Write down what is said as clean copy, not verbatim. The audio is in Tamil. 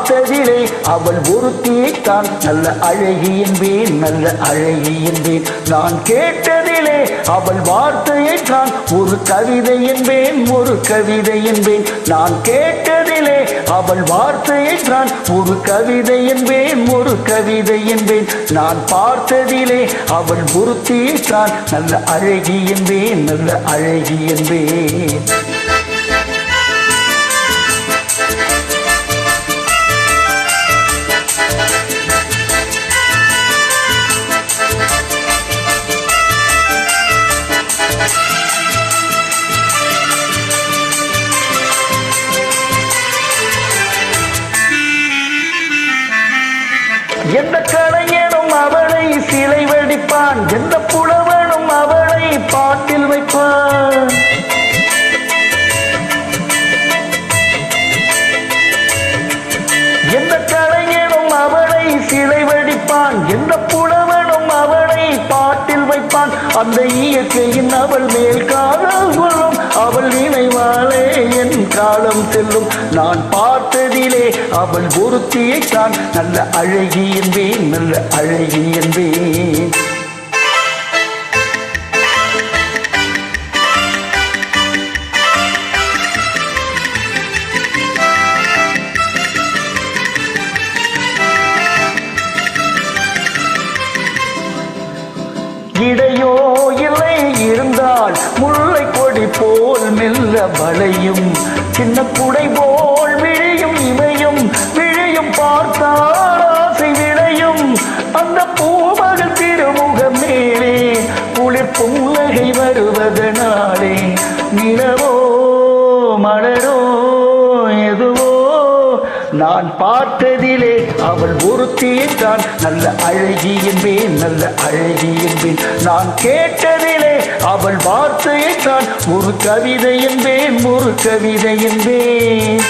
பார்த்ததிலே அவள் ஒருத்தியைத்தான் நல்ல அழகி என்பேன், நல்ல அழகி என்பேன். நான் கேட்டதிலே அவள் வார்த்தையைத்தான் ஒரு கவிதை என்பேன், ஒரு கவிதை என்பேன். நான் கேட்டதிலே அவள் வார்த்தையைத்தான் ஒரு கவிதை என்பேன், ஒரு கவிதை என்பேன். நான் பார்த்ததிலே அவள் ஒருத்தியைத்தான் நல்ல அழகி என்பேன், நல்ல அழகி என்பேன். எந்த கலைஞனும் அவளை சிலை வடிப்பான், எந்த புலவனும் அவளை பாட்டில் வைப்பான். எந்த கலைஞனும் அவளை சிலை வடிப்பான், எந்த புலவனும் அவளை பாட்டில் வைப்பான். அந்த இயற்கையின் அவள் மேல் காதல் கொள்ளும், அவள் நினைவாளே என் காலம் செல்லும். நான் பார்த்ததிலே அவள் ஒருத்தியைத்தான் நல்ல அழகி என்பேன், நல்ல அழகி என்பேன். இடையோ இல்லை இருந்தால் முல்லை கொடி போல் மெல்ல வளையும், சின்ன குடை போல் விழியும் இமையும், விழியும் பார்த்தால் ஆசை விளையும். அந்த பூமகள் திருமுகம் மேலே குளிர் புன்னகை வருவதனாலே நிலவோ மலரோ எதுவோ நான் பார்த்ததிலே அவள் ஒருத்தியைத்தான் நல்ல அழகி என்பேன், நல்ல அழகி என்பேன். நான் கேட்டதிலே அவள் வார்த்தையைத்தான் ஒரு கவிதை என்பேன், ஒரு கவிதை என்பேன்.